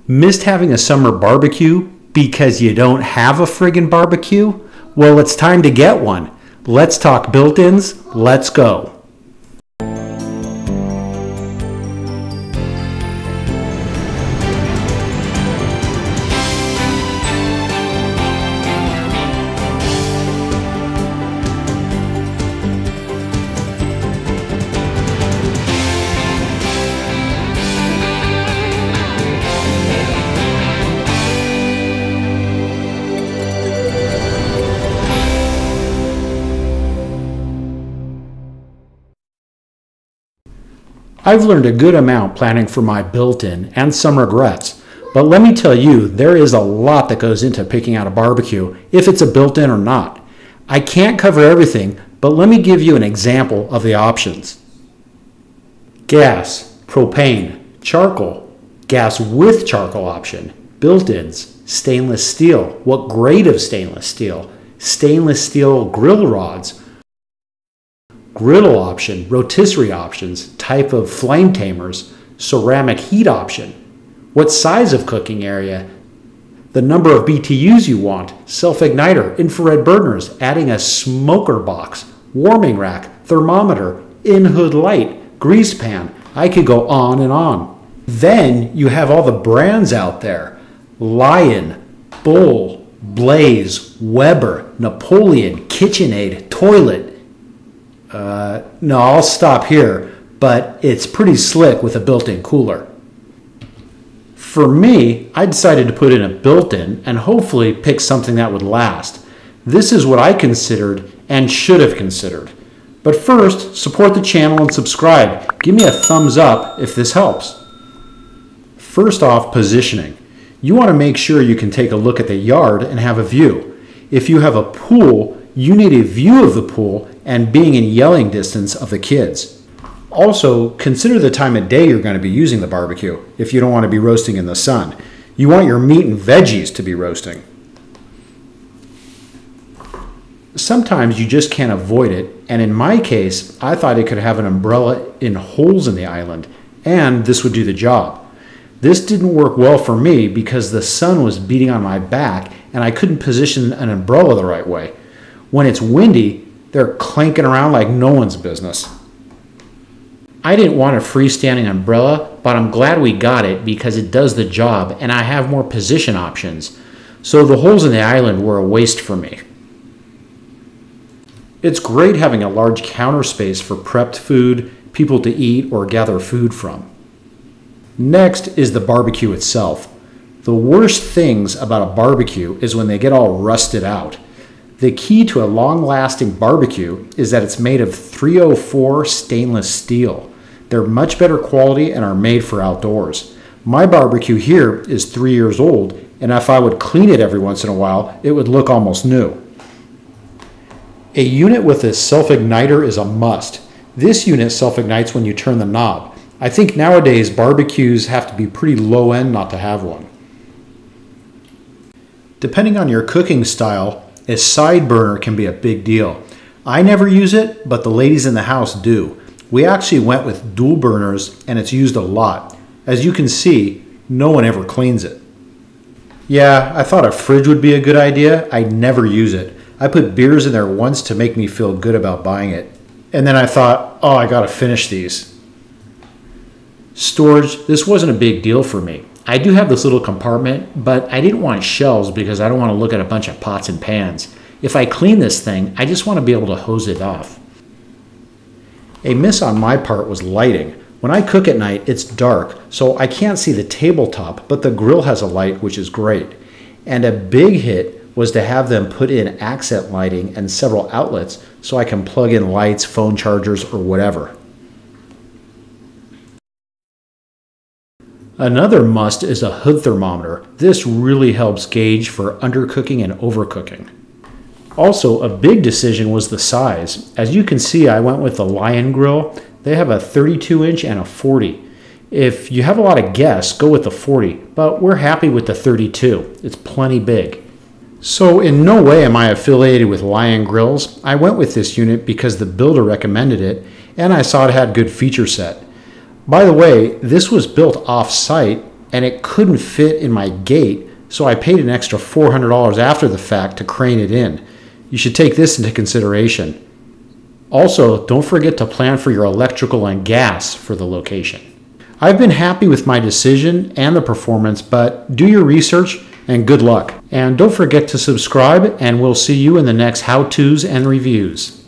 Missed having a summer barbecue because you don't have a friggin' barbecue? Well, it's time to get one. Let's talk built-ins. Let's go. I've learned a good amount planning for my built-in and some regrets, but let me tell you, there is a lot that goes into picking out a barbecue, if it's a built-in or not. I can't cover everything, but let me give you an example of the options. Gas, propane, charcoal, gas with charcoal option, built-ins, stainless steel, what grade of stainless steel grill rods, griddle option, rotisserie options, type of flame tamers, ceramic heat option, what size of cooking area, the number of BTUs you want, self-igniter, infrared burners, adding a smoker box, warming rack, thermometer, in-hood light, grease pan. I could go on and on. Then you have all the brands out there. Lion, Bull, Blaze, Weber, Napoleon, KitchenAid, Toilet. No, I'll stop here, but it's pretty slick with a built-in cooler. For me, I decided to put in a built-in and hopefully pick something that would last. This is what I considered and should have considered. But first, support the channel and subscribe. Give me a thumbs up if this helps. First off, positioning. You want to make sure you can take a look at the yard and have a view. If you have a pool, you need a view of the pool and being in yelling distance of the kids. Also, consider the time of day you're going to be using the barbecue if you don't want to be roasting in the sun. You want your meat and veggies to be roasting. Sometimes you just can't avoid it, and in my case, I thought it could have an umbrella in holes in the island, and this would do the job. This didn't work well for me because the sun was beating on my back and I couldn't position an umbrella the right way. When it's windy, they're clanking around like no one's business. I didn't want a freestanding umbrella, but I'm glad we got it because it does the job and I have more position options. So the holes in the island were a waste for me. It's great having a large counter space for prepped food, people to eat or gather food from. Next is the barbecue itself. The worst things about a barbecue is when they get all rusted out. The key to a long-lasting barbecue is that it's made of 304 stainless steel. They're much better quality and are made for outdoors. My barbecue here is 3 years old, and if I would clean it every once in a while, it would look almost new. A unit with a self-igniter is a must. This unit self-ignites when you turn the knob. I think nowadays barbecues have to be pretty low-end not to have one. Depending on your cooking style, a side burner can be a big deal. I never use it, but the ladies in the house do. We actually went with dual burners and it's used a lot. As you can see, no one ever cleans it. Yeah, I thought a fridge would be a good idea. I never use it. I put beers in there once to make me feel good about buying it. And then I thought, oh, I gotta finish these. Storage, this wasn't a big deal for me. I do have this little compartment, but I didn't want shelves because I don't want to look at a bunch of pots and pans. If I clean this thing, I just want to be able to hose it off. A miss on my part was lighting. When I cook at night, it's dark, so I can't see the tabletop, but the grill has a light, which is great. And a big hit was to have them put in accent lighting and several outlets so I can plug in lights, phone chargers, or whatever. Another must is a hood thermometer. This really helps gauge for undercooking and overcooking. Also, a big decision was the size. As you can see, I went with the Lion grill. They have a 32-inch and a 40. If you have a lot of guests, go with the 40, but we're happy with the 32. It's plenty big. So in no way am I affiliated with Lion grills. I went with this unit because the builder recommended it, and I saw it had good feature set. By the way, this was built off-site and it couldn't fit in my gate, so I paid an extra $400 after the fact to crane it in. You should take this into consideration. Also, don't forget to plan for your electrical and gas for the location. I've been happy with my decision and the performance, but do your research and good luck. And don't forget to subscribe, and we'll see you in the next how-tos and reviews.